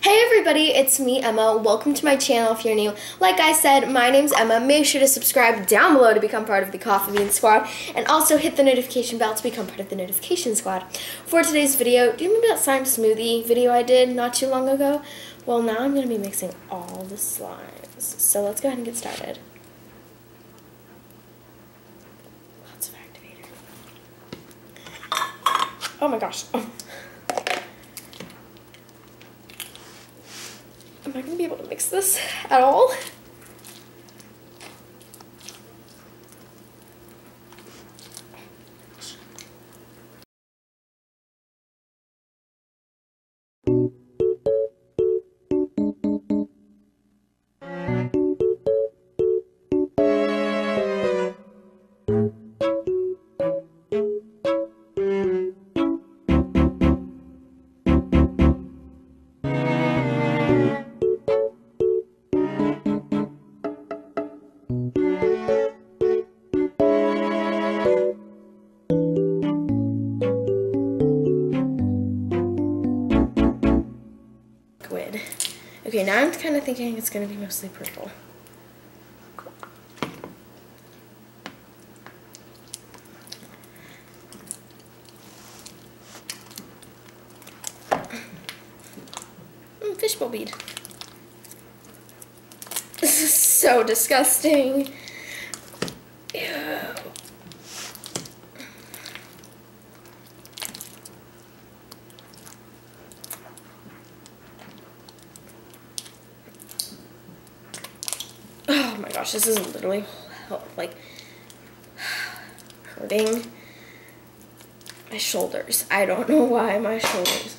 Hey everybody, it's me, Emma. Welcome to my channel if you're new. Like I said, my name's Emma. Make sure to subscribe down below to become part of the Coffee Bean Squad, and also hit the notification bell to become part of the notification squad. For today's video, do you remember that slime smoothie video I did not too long ago? Well, now I'm going to be mixing all the slimes. So let's go ahead and get started. Lots of activator. Oh my gosh. Am I going to be able to mix this at all? Liquid. Okay, now I'm kind of thinking it's going to be mostly purple. Fishbowl bead. This is so disgusting. Ew. Oh my gosh, this is literally like hurting my shoulders. I don't know why my shoulders.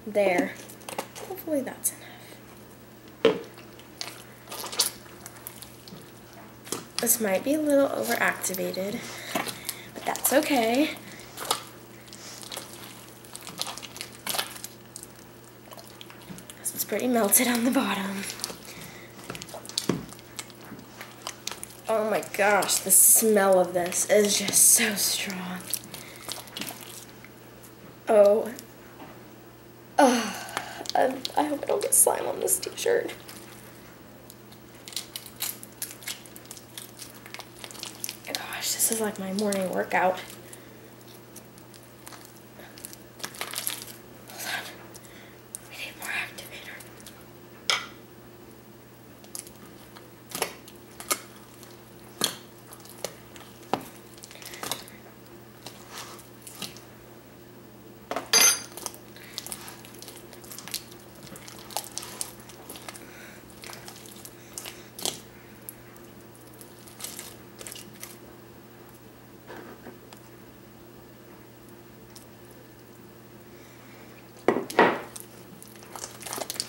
There. Hopefully that's enough. This might be a little overactivated, but that's okay. It's pretty melted on the bottom. Oh my gosh, the smell of this is just so strong. Oh. I hope I don't get slime on this t-shirt. Gosh, this is like my morning workout. Hold on. We need more activator.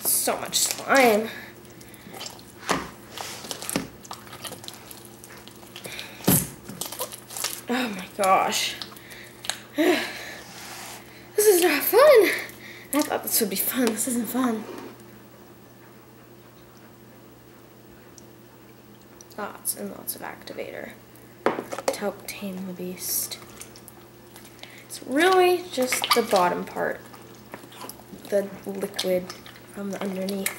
So much slime. Oh my gosh. This is not fun. I thought this would be fun. This isn't fun. Lots and lots of activator to help tame the beast. It's really just the bottom part, the liquid from the underneath.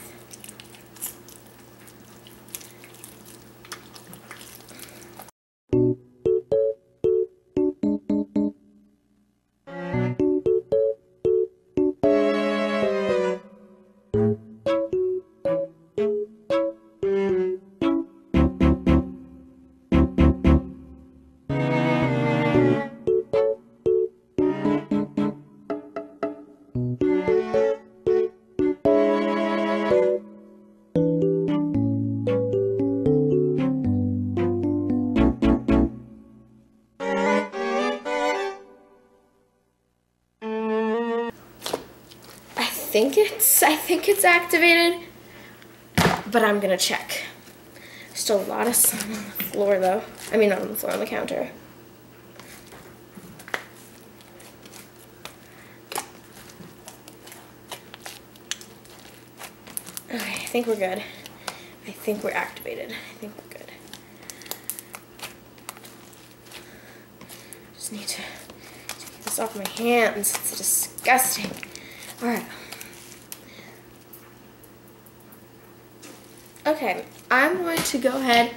I think it's activated, but I'm gonna check. Still a lot of slime on the floor though. I mean, not on the floor, on the counter. Okay, I think we're good. I think we're activated. I think we're good. Just need to take this off my hands. It's disgusting. All right. Okay, I'm going to go ahead,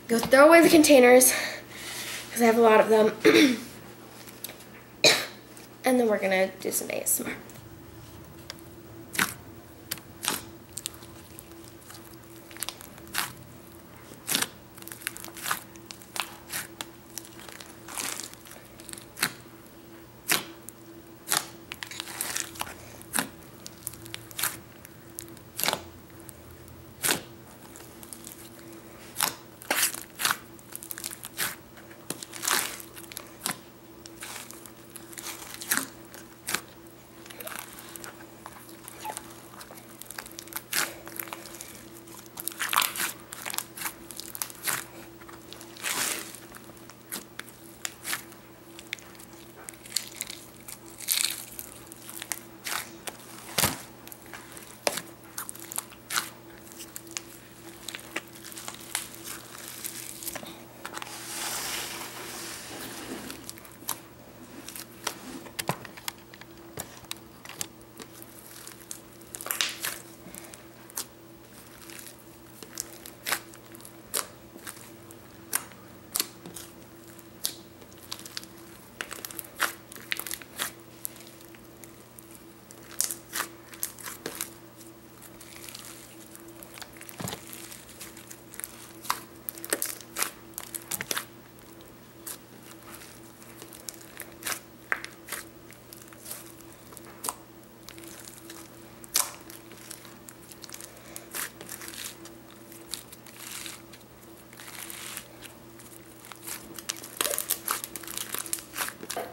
go throw away the containers because I have a lot of them. And then we're gonna do some ASMR.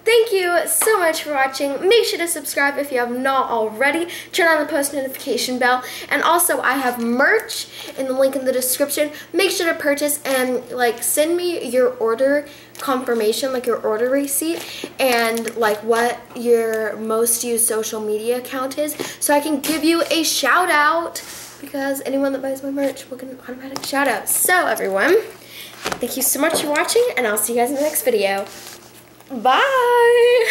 Thank you so much for watching. Make sure to subscribe if you have not already. Turn on the post notification bell. And also, I have merch in the link in the description. Make sure to purchase and send me your order confirmation, your order receipt, and what your most used social media account is, so I can give you a shout out, because anyone that buys my merch will get an automatic shout out. So everyone, thank you so much for watching, and I'll see you guys in the next video. Bye!